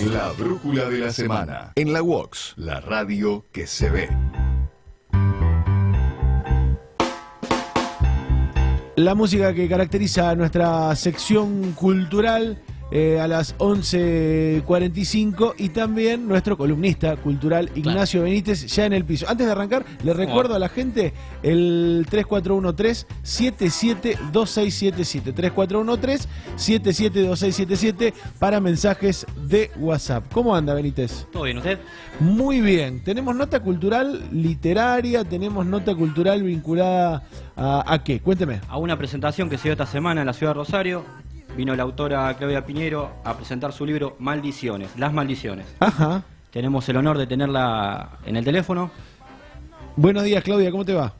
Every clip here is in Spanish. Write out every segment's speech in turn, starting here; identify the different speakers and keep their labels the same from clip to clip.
Speaker 1: La brújula de la semana. En la UOX, la radio que se ve.
Speaker 2: La música que caracteriza nuestra sección cultural a las 11:45 y también nuestro columnista cultural Ignacio Benítez ya en el piso. Antes de arrancar, le recuerdo a la gente el 3413-772677, 3413-772677 para mensajes de WhatsApp. ¿Cómo anda, Benítez?
Speaker 3: ¿Todo bien, usted?
Speaker 2: Muy bien. Tenemos nota cultural literaria, tenemos nota cultural vinculada ¿a qué? Cuénteme.
Speaker 3: A una presentación que se dio esta semana en la ciudad de Rosario. Vino la autora Claudia Piñero a presentar su libro Maldiciones, Las Maldiciones.
Speaker 2: Ajá.
Speaker 3: Tenemos el honor de tenerla en el teléfono.
Speaker 2: Buenos días, Claudia, ¿cómo te va?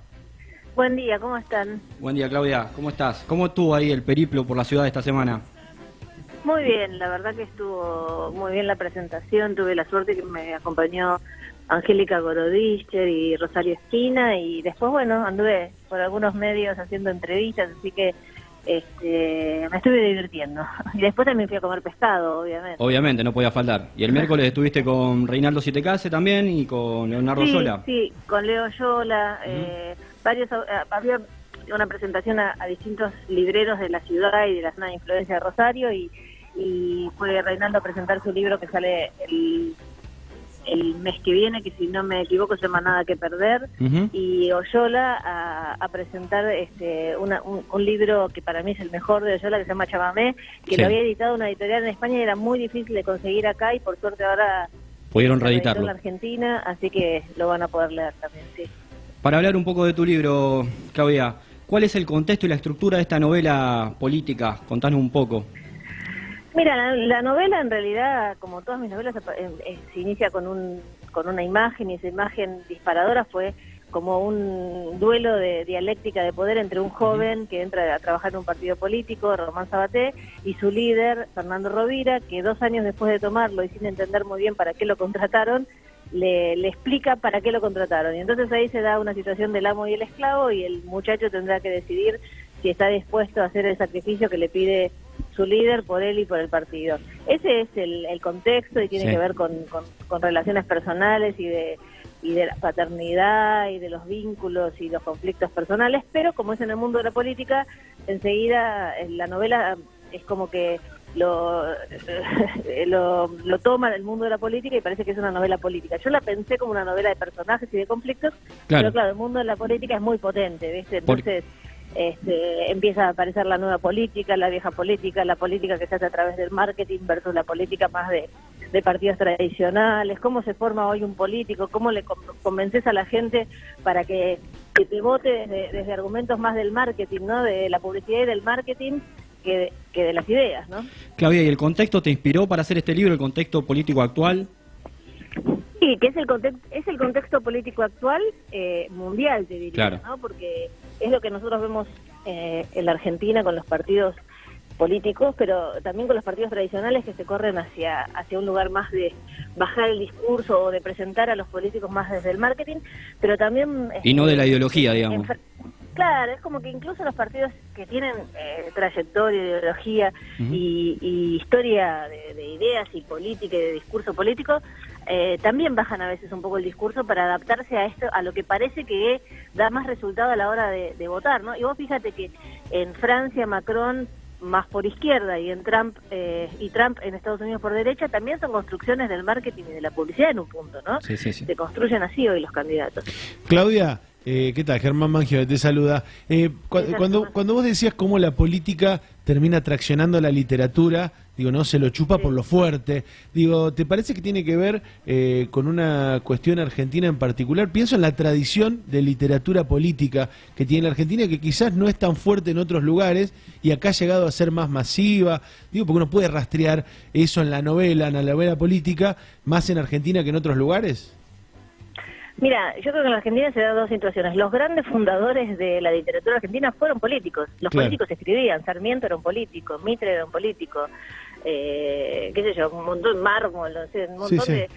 Speaker 4: Buen día, ¿cómo están?
Speaker 3: Buen día, Claudia, ¿cómo estás? ¿Cómo estuvo ahí el periplo por la ciudad esta semana?
Speaker 4: Muy bien, la verdad que estuvo muy bien la presentación. Tuve la suerte que me acompañó Angélica Gorodischer y Rosario Esquina, y después, bueno, anduve por algunos medios haciendo entrevistas, así que me estuve divirtiendo. Y después también fui a comer pescado, obviamente.
Speaker 3: Obviamente, no podía faltar. Y el miércoles estuviste con Reinaldo Sietecase también y con Leonardo Yola.
Speaker 4: Sí, con Leo Yola. Había una presentación a distintos libreros de la ciudad y de la zona de influencia de Rosario, y fue Reinaldo a presentar su libro que sale el mes que viene, que si no me equivoco se llama Nada que Perder, y Oyola a presentar un libro que para mí es el mejor de Oyola, que se llama Chamamé, que lo había editado una editorial en España y era muy difícil de conseguir acá, y por suerte ahora
Speaker 3: pudieron reeditarlo
Speaker 4: en la Argentina, así que lo van a poder leer también, sí.
Speaker 3: Para hablar un poco de tu libro, Claudia, ¿cuál es el contexto y la estructura de esta novela política? Contanos un poco.
Speaker 4: Mira, la novela en realidad, como todas mis novelas, se inicia con una imagen, y esa imagen disparadora fue como un duelo de dialéctica de poder entre un joven que entra a trabajar en un partido político, Román Sabaté, y su líder, Fernando Rovira, que 2 años después de tomarlo y sin entender muy bien para qué lo contrataron, le explica para qué lo contrataron. Y entonces ahí se da una situación del amo y el esclavo, y el muchacho tendrá que decidir si está dispuesto a hacer el sacrificio que le pide su líder por él y por el partido. Ese es el contexto, y tiene que ver con relaciones personales y de la paternidad y de los vínculos y los conflictos personales, pero como es en el mundo de la política, enseguida en la novela es como que lo toma del mundo de la política y parece que es una novela política. Yo la pensé como una novela de personajes y de conflictos, pero claro, el mundo de la política es muy potente, ¿viste? Entonces empieza a aparecer la nueva política, la vieja política, la política que se hace a través del marketing versus la política más de partidos tradicionales, cómo se forma hoy un político, cómo le convences a la gente para que te vote desde argumentos más del marketing, ¿no? De la publicidad y del marketing que de las ideas, ¿no?
Speaker 3: Claudia, ¿y el contexto te inspiró para hacer este libro, el contexto político actual?
Speaker 4: Sí, que es el contexto político actual mundial, te diría, claro, ¿no? Porque es lo que nosotros vemos en la Argentina con los partidos políticos, pero también con los partidos tradicionales que se corren hacia un lugar más de bajar el discurso o de presentar a los políticos más desde el marketing, pero también...
Speaker 3: y no de la ideología, digamos.
Speaker 4: Claro, es como que incluso los partidos que tienen trayectoria, ideología y historia de ideas y política y de discurso político, también bajan a veces un poco el discurso para adaptarse a esto, a lo que parece que da más resultado a la hora de votar, ¿no? Y vos fíjate que en Francia Macron más por izquierda y Trump en Estados Unidos por derecha también son construcciones del marketing y de la publicidad en un punto, ¿no?
Speaker 3: Sí.
Speaker 4: Se construyen así hoy los candidatos.
Speaker 2: Claudia, ¿qué tal? Germán Mangio te saluda. Cuando vos decías cómo la política termina traccionando la literatura, digo, no se lo chupa por lo fuerte, digo, ¿te parece que tiene que ver con una cuestión argentina en particular? Pienso en la tradición de literatura política que tiene la Argentina, que quizás no es tan fuerte en otros lugares y acá ha llegado a ser más masiva, digo, porque uno puede rastrear eso en la novela política, más en Argentina que en otros lugares.
Speaker 4: Mira, yo creo que en la Argentina se dan 2 situaciones. Los grandes fundadores de la literatura argentina fueron políticos. Los políticos escribían. Sarmiento era un político, Mitre era un político, qué sé yo, un montón, Mármol, no sé, un montón de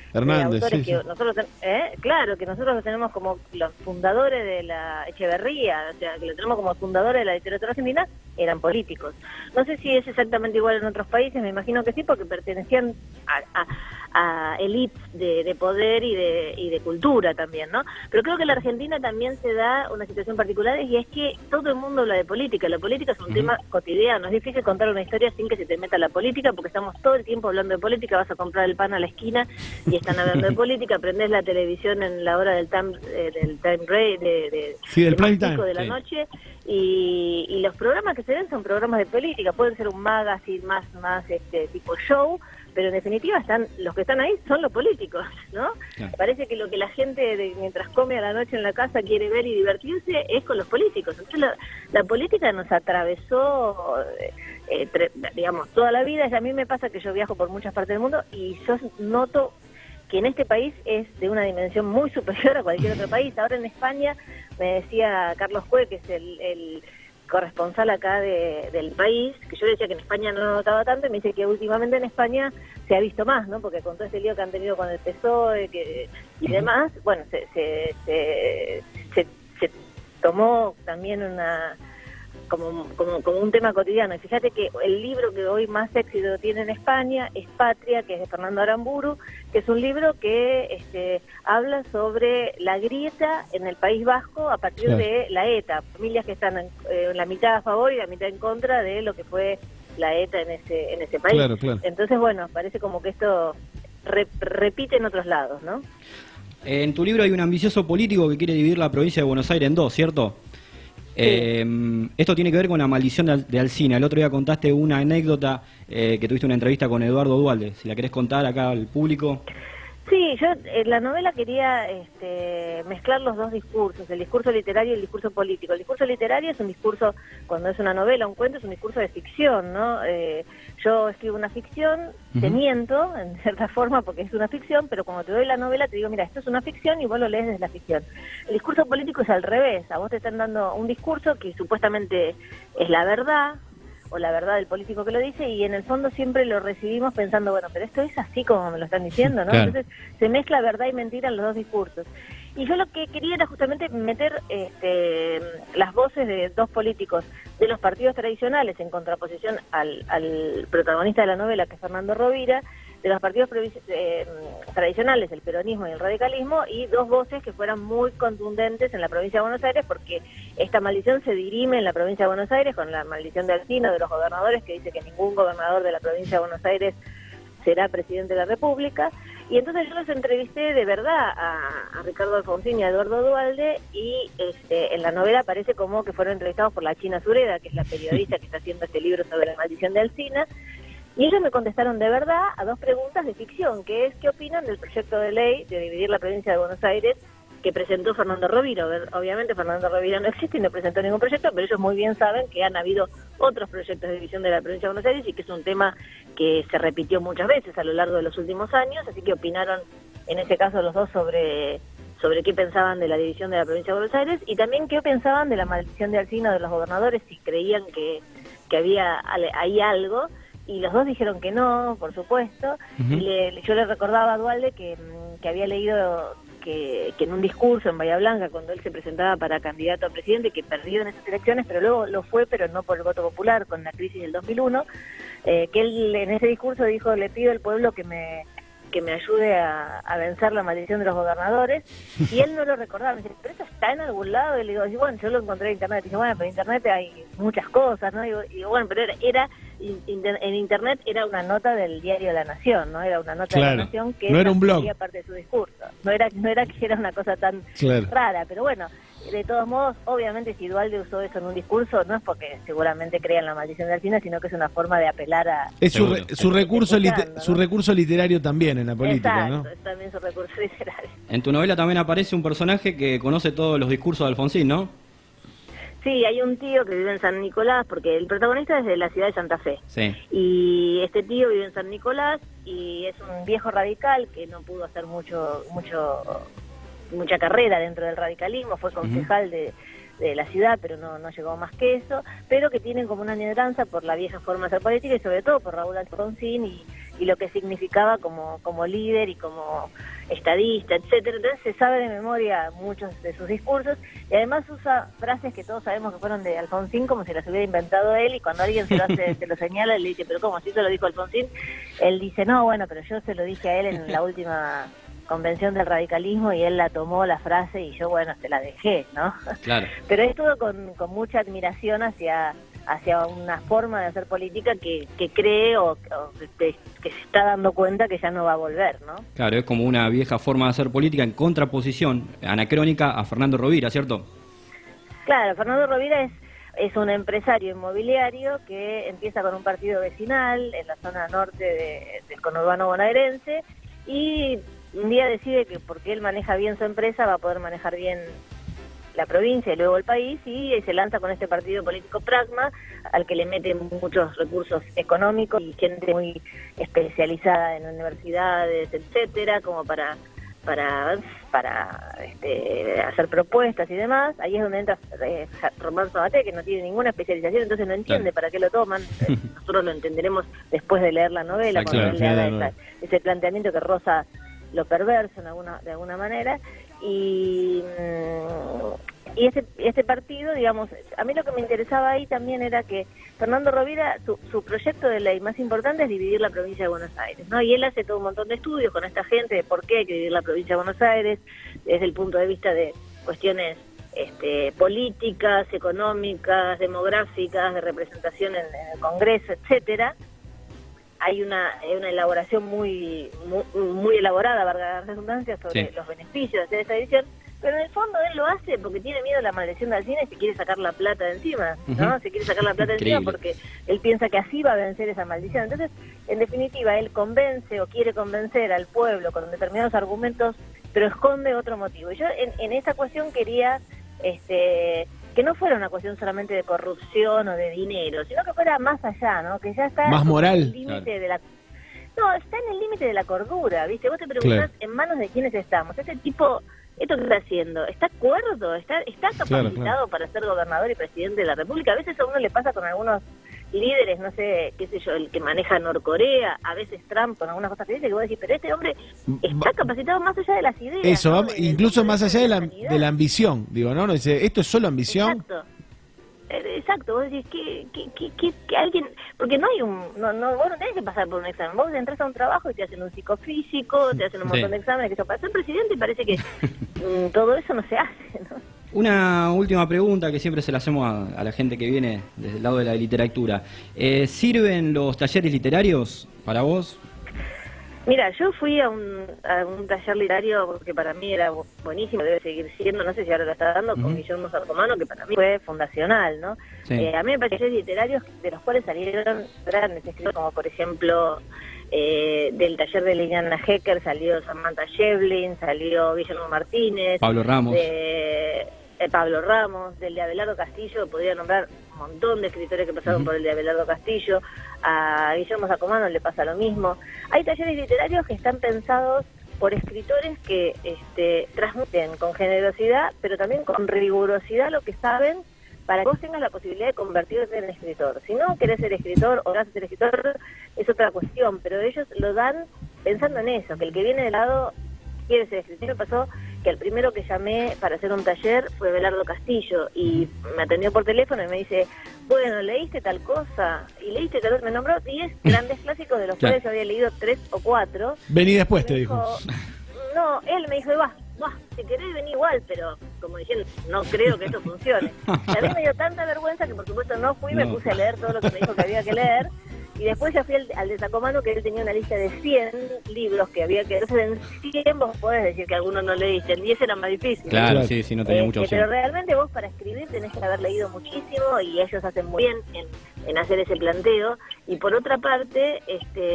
Speaker 4: autores que nosotros, claro, que nosotros los tenemos como los fundadores de la Echeverría, o sea, que lo tenemos como fundadores de la literatura argentina, eran políticos. No sé si es exactamente igual en otros países, me imagino que sí, porque pertenecían a élites de poder y de cultura también, ¿no? Pero creo que en la Argentina también se da una situación particular, y es que todo el mundo habla de política. La política es un tema cotidiano. Es difícil contar una historia sin que se te meta la política, porque estamos todo el tiempo hablando de política. Vas a comprar el pan a la esquina y están hablando de política. Prendés la televisión en la hora del time break,
Speaker 2: del prime time
Speaker 4: de la noche, y los programas que se ven son programas de política. Pueden ser un magazine más tipo show, pero en definitiva los que están ahí son los políticos, ¿no?
Speaker 3: Claro.
Speaker 4: Parece que lo que la gente mientras come a la noche en la casa quiere ver y divertirse es con los políticos. Entonces la política nos atravesó, digamos, toda la vida. Y a mí me pasa que yo viajo por muchas partes del mundo y yo noto que en este país es de una dimensión muy superior a cualquier otro país. Ahora en España, me decía Carlos Cue, que es el corresponsal acá del país, que yo decía que en España no notaba tanto, y me dice que últimamente en España se ha visto más, ¿no? Porque con todo este lío que han tenido con el PSOE y demás, bueno, se tomó también como un tema cotidiano. Y fíjate que el libro que hoy más éxito tiene en España es Patria, que es de Fernando Aramburu, que es un libro que habla sobre la grieta en el País Vasco a partir de la ETA, familias que están en la mitad a favor y la mitad en contra de lo que fue la ETA en ese país.
Speaker 2: Claro.
Speaker 4: Entonces, bueno, parece como que esto repite en otros lados, ¿no?
Speaker 3: En tu libro hay un ambicioso político que quiere dividir la provincia de Buenos Aires en dos, ¿cierto? Esto tiene que ver con la maldición de Alsina. El otro día contaste una anécdota, que tuviste una entrevista con Eduardo Duhalde. Si la querés contar acá al público.
Speaker 4: Sí, yo en la novela quería mezclar los dos discursos, el discurso literario y el discurso político. El discurso literario es un discurso, cuando es una novela, un cuento, es un discurso de ficción, ¿no? Yo escribo una ficción, te miento, en cierta forma, porque es una ficción, pero cuando te doy la novela te digo, mira, esto es una ficción, y vos lo lees desde la ficción. El discurso político es al revés. A vos te están dando un discurso que supuestamente es la verdad, o la verdad del político que lo dice, y en el fondo siempre lo recibimos pensando, bueno, pero esto es así como me lo están diciendo, ¿no?
Speaker 2: Claro.
Speaker 4: Entonces se mezcla verdad y mentira en los dos discursos. Y yo lo que quería era justamente meter las voces de dos políticos de los partidos tradicionales en contraposición al protagonista de la novela, que es Fernando Rovira, de los partidos tradicionales, el peronismo y el radicalismo, y dos voces que fueran muy contundentes en la provincia de Buenos Aires, porque esta maldición se dirime en la provincia de Buenos Aires con la maldición de Alsina, de los gobernadores, que dice que ningún gobernador de la provincia de Buenos Aires será presidente de la República. Y entonces yo los entrevisté de verdad a Ricardo Alfonsín y a Eduardo Duhalde, y en la novela parece como que fueron entrevistados por la China Sureda, que es la periodista que está haciendo este libro sobre la maldición de Alsina. Y ellos me contestaron de verdad a dos preguntas de ficción, que es: ¿qué opinan del proyecto de ley de dividir la provincia de Buenos Aires que presentó Fernando Rovira? Obviamente Fernando Rovira no existe y no presentó ningún proyecto, pero ellos muy bien saben que han habido otros proyectos de división de la provincia de Buenos Aires, y que es un tema que se repitió muchas veces a lo largo de los últimos años. Así que opinaron en ese caso los dos sobre qué pensaban de la división de la provincia de Buenos Aires, y también qué pensaban de la maldición de Alsina, de los gobernadores, si creían que había ahí algo. Y los dos dijeron que no, por supuesto. Y yo le recordaba a Duhalde que había leído que en un discurso en Bahía Blanca, cuando él se presentaba para candidato a presidente, que perdió en esas elecciones, pero luego lo fue, pero no por el voto popular, con la crisis del 2001, que él en ese discurso dijo: le pido al pueblo que me ayude a vencer la maldición de los gobernadores. Y él no lo recordaba. Me dice: ¿pero eso está en algún lado? Y le digo: bueno, yo lo encontré en internet. Y dije: bueno, pero en internet hay muchas cosas, ¿no? Y digo, bueno, pero en internet era una nota del diario La Nación, ¿no? Era una nota de La Nación que
Speaker 2: no era un blog,
Speaker 4: parte de su discurso. No era que era una cosa tan rara, pero bueno, de todos modos, obviamente, si Duhalde usó eso en un discurso, no es porque seguramente crea en la maldición de Alsina, sino que es una forma de apelar a...
Speaker 2: Es su recurso literario también en la política.
Speaker 4: Exacto,
Speaker 2: ¿no?
Speaker 4: Es también su recurso literario.
Speaker 3: En tu novela también aparece un personaje que conoce todos los discursos de Alfonsín, ¿no?
Speaker 4: Sí, hay un tío que vive en San Nicolás, porque el protagonista es de la ciudad de Santa Fe.
Speaker 3: Sí.
Speaker 4: Y este tío vive en San Nicolás y es un viejo radical que no pudo hacer mucha carrera dentro del radicalismo, fue concejal de la ciudad, pero no llegó más que eso, pero que tienen como una añoranza por la vieja forma de hacer política, y sobre todo por Raúl Alfonsín, y y lo que significaba como líder y como estadista, etcétera. Entonces se sabe de memoria muchos de sus discursos y además usa frases que todos sabemos que fueron de Alfonsín como si las hubiera inventado él, y cuando alguien se lo señala y le dice, pero ¿cómo? ¿Así se lo dijo Alfonsín? Él dice, no, bueno, pero yo se lo dije a él en la última convención del radicalismo y él la tomó la frase y yo, bueno, se la dejé, ¿no?
Speaker 3: Claro.
Speaker 4: Pero es todo con mucha admiración hacia una forma de hacer política que cree o que se está dando cuenta que ya no va a volver, ¿no?
Speaker 3: Claro, es como una vieja forma de hacer política en contraposición anacrónica a Fernando Rovira, ¿cierto?
Speaker 4: Claro, Fernando Rovira es un empresario inmobiliario que empieza con un partido vecinal en la zona norte del conurbano bonaerense y un día decide que porque él maneja bien su empresa va a poder manejar bien la provincia y luego el país, y se lanza con este partido político Pragma, al que le mete muchos recursos económicos y gente muy especializada en universidades, etcétera, como para hacer propuestas y demás. Ahí es donde entra Román Sabaté, que no tiene ninguna especialización, entonces no entiende para qué lo toman. Nosotros lo entenderemos después de leer la novela, cuando él le haga ese planteamiento que roza lo perverso de alguna manera. Y este partido, digamos, a mí lo que me interesaba ahí también era que Fernando Rovira, su proyecto de ley más importante es dividir la provincia de Buenos Aires, ¿no? Y él hace todo un montón de estudios con esta gente de por qué hay que dividir la provincia de Buenos Aires, desde el punto de vista de cuestiones políticas, económicas, demográficas, de representación en el Congreso, etcétera. Hay una elaboración muy elaborada, valga la redundancia, sobre los beneficios de esta edición, pero en el fondo él lo hace porque tiene miedo a la maldición de Alsina y se quiere sacar la plata de encima, ¿no? Se quiere sacar la plata de encima porque él piensa que así va a vencer esa maldición. Entonces, en definitiva, él convence o quiere convencer al pueblo con determinados argumentos, pero esconde otro motivo. Y yo en esa cuestión quería que no fuera una cuestión solamente de corrupción o de dinero, sino que fuera más allá, ¿no? Que ya está
Speaker 2: más moral.
Speaker 4: En el límite de la... No, está en el límite de la cordura, ¿viste? Vos te preguntás en manos de quiénes estamos. Este tipo, ¿esto que está haciendo? ¿Está cuerdo? ¿Está capacitado para ser gobernador y presidente de la República? A veces a uno le pasa con algunos líderes, no sé, qué sé yo, el que maneja Norcorea, a veces Trump, con algunas cosas que dice, que vos decís, pero este hombre está capacitado más allá de las ideas.
Speaker 2: Eso,
Speaker 4: ¿no?
Speaker 2: incluso más allá de la ambición, digo, ¿no? Dice, ¿esto es solo ambición?
Speaker 4: Exacto, vos decís que alguien, porque no hay vos no tenés que pasar por un examen, vos entras a un trabajo y te hacen un psicofísico, te hacen un montón de exámenes, que eso, para ser presidente parece que todo eso no se hace, ¿no?
Speaker 3: Una última pregunta que siempre se la hacemos a la gente que viene desde el lado de la literatura. ¿Sirven los talleres literarios para vos?
Speaker 4: Mira, yo fui a un taller literario que para mí era buenísimo, debe seguir siendo, no sé si ahora lo está dando, con Guillermo Sarcomano, que para mí fue fundacional, ¿no? Sí. A mí me parecen talleres literarios de los cuales salieron grandes escritores, como por ejemplo del taller de Liliana Hecker salió Samantha Shevlin, salió Guillermo Martínez,
Speaker 3: Pablo Ramos.
Speaker 4: Pablo Ramos, del de Abelardo Castillo, podría nombrar un montón de escritores que pasaron por el de Abelardo Castillo. A Guillermo Sacomano le pasa lo mismo. Hay talleres literarios que están pensados por escritores que transmiten con generosidad, pero también con rigurosidad lo que saben, para que vos tengas la posibilidad de convertirte en escritor. Si no querés ser escritor o vas a ser escritor, es otra cuestión, pero ellos lo dan pensando en eso, que el que viene de lado quiere ser escritor. Me pasó que el primero que llamé para hacer un taller fue Abelardo Castillo y me atendió por teléfono y me dice, bueno, ¿leíste tal cosa? Y leíste tal cosa, me nombró 10 grandes clásicos de los cuales yo había leído 3 o 4.
Speaker 2: Vení después, te dijo.
Speaker 4: No, él me dijo, va, si querés vení igual, pero como diciendo, no creo que esto funcione. Y a mí me dio tanta vergüenza que por supuesto no fui, me puse a leer todo lo que me dijo que había que leer. Y después ya fui al de Sacomano, que él tenía una lista de 100 libros que había que... Entonces en 100 vos podés decir que algunos no leíste, en 10 era más difícil.
Speaker 3: Claro, sí, no tenía mucha opción.
Speaker 4: Pero realmente vos para escribir tenés que haber leído muchísimo y ellos hacen muy bien en hacer ese planteo. Y por otra parte,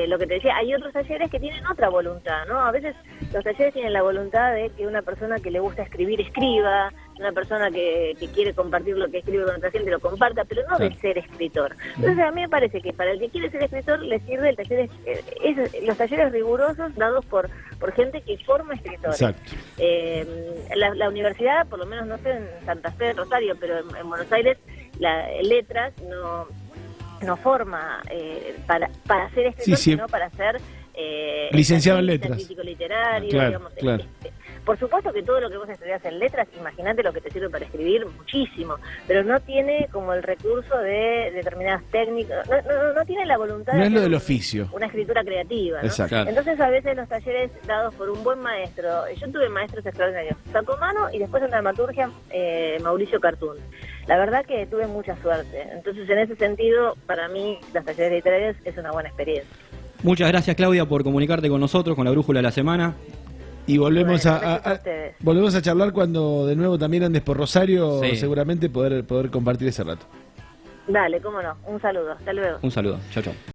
Speaker 4: lo que te decía, hay otros talleres que tienen otra voluntad, ¿no? A veces los talleres tienen la voluntad de que una persona que le gusta escribir, escriba, una persona que quiere compartir lo que escribe con otra gente lo comparta, pero no de ser escritor. Entonces a mí me parece que para el que quiere ser escritor le sirve el taller, los talleres rigurosos dados por gente que forma escritores.
Speaker 2: Exacto.
Speaker 4: La universidad, por lo menos no sé en Santa Fe, Rosario, pero en Buenos Aires, Letras no forma para ser escritor, sino para ser
Speaker 2: Licenciado en letras.
Speaker 4: Crítico literario,
Speaker 2: Claro,
Speaker 4: digamos.
Speaker 2: claro.
Speaker 4: Por supuesto que todo lo que vos estudiás en letras, imagínate lo que te sirve para escribir, muchísimo, pero no tiene como el recurso de determinadas técnicas, no tiene la voluntad
Speaker 2: No
Speaker 4: de
Speaker 2: es lo
Speaker 4: hacer
Speaker 2: del oficio.
Speaker 4: una escritura creativa, ¿no?
Speaker 2: Exacto.
Speaker 3: Claro.
Speaker 4: Entonces a veces los talleres dados por un buen maestro, yo tuve maestros extraordinarios, Sacomano y después en dramaturgia Mauricio Cartún. La verdad que tuve mucha suerte, entonces en ese sentido para mí los talleres literarios es una buena experiencia.
Speaker 3: Muchas gracias, Claudia, por comunicarte con nosotros, con la Brújula de la Semana.
Speaker 2: Y volvemos
Speaker 4: Bueno, gracias a ustedes.
Speaker 2: volvemos a charlar cuando de nuevo también andes por Rosario,
Speaker 3: Sí.
Speaker 2: seguramente poder compartir ese rato.
Speaker 4: Dale, cómo no, un saludo, hasta luego.
Speaker 3: Un saludo. Chao, chao.